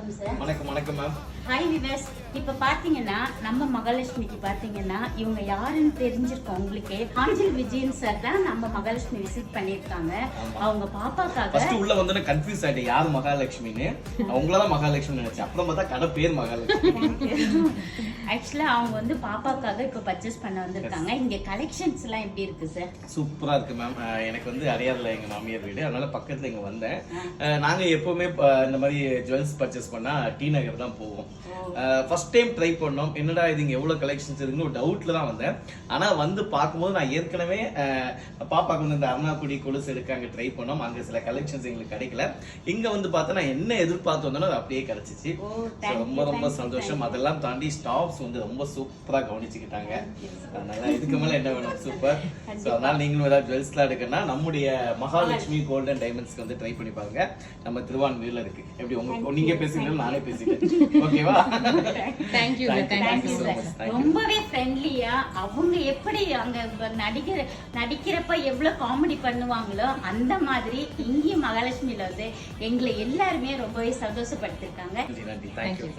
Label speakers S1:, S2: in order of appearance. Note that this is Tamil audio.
S1: வணக்கம் சார்.
S2: வணக்கம் வணக்கம் மேம்.
S1: Hi viewers. இப்போ பார்த்தீங்கன்னா நம்ம மகாலட்சுமிக்கு பார்த்தீங்கன்னா இவங்க யாருன்னு தெரிஞ்சிருக்கோம் உங்களுக்கு. ஆஞ்சல் விஜயன் சார் தான் நம்ம மகாலட்சுமி விசிட் பண்ணியிருக்காங்க. அவங்க பாப்பாக்காக
S2: ஃபர்ஸ்ட் உள்ள வந்து கன்ஃபியூஸ் ஆயிட்டேன் யார் மகாலட்சுமின்னு. அவங்களதான் மகாலட்சுமி நினைச்சேன். அப்புறம் பார்த்தா கடை பேர் மகாலட்சுமி.
S1: ஆக்சுவலா அவங்க வந்து பாப்பாக்காக இப்போ பர்ச்சேஸ் பண்ண வந்திருக்காங்க. இங்க கலெக்ஷன்ஸ் எல்லாம் எப்படி இருக்கு சார்?
S2: சூப்பரா இருக்கு மேம். எனக்கு வந்து அடையாறுல எங்க மாமியார் வீடு, அதனால பக்கத்துல இங்க வந்தேன். நாங்க எப்பவுமே இந்த மாதிரி ஜுவல்ஸ் பர்ச்சேஸ் பண்ணா டி நகர் தான் போவோம். ஃபர்ஸ்ட் டைம் ட்ரை பண்ணோம். என்னடா இது இங்க எவ்வளவு கலெக்ஷன்ஸ் இருக்குன்னு ஒரு டவுட்ல தான் வந்தேன். ஆனா வந்து பார்க்கும்போது நான் ஏற்கனவே பாப்பாக்கு வந்து இந்த அருணாக்குடி கொலுசு எடுக்க அங்க ட்ரை பண்ணோம். அங்க சில கலெக்ஷன்ஸ் எங்களுக்கு கிடைக்கல. இங்க வந்து பார்த்தா நான் என்ன எதிர்பார்த்து வந்தோனோ அது அப்படியே கிடைச்சிச்சு. ரொம்ப ரொம்ப சந்தோஷம். அதெல்லாம் தாண்டி ஸ்டாஃப்ஸ் வந்து ரொம்ப சூப்பரா கவனிச்சுக்கிட்டாங்க. அதனால இதுக்கு மேல என்ன வேணும், சூப்பர். ஸோ அதனால நீங்களும் ஏதாவது ஜுவல்ஸ்லாம் எடுக்கணும்னா நம்முடைய மகாலட்சுமி கோல்டன் டைமண்ட்ஸ்க்கு வந்து ட்ரை பண்ணி பாருங்க. நம்ம திருவான்மையூர்ல இருக்கு. எப்படி உங்க நீங்க பேசுறீங்க நானே பேசிட்டேன். ஓகேவா?
S3: Thank you
S1: sir. ரொம்பவே ஃப்ரெண்ட்லியா அவங்க எப்படி அங்க நடிக்கிறப்ப எவ்வளவு காமெடி பண்ணுவாங்களோ அந்த மாதிரி இங்கேயும் மகாலட்சுமியில வந்து எங்களை எல்லாருமே ரொம்பவே சந்தோஷப்படுத்திருக்காங்க.
S2: நன்றி. தேங்க்யூ.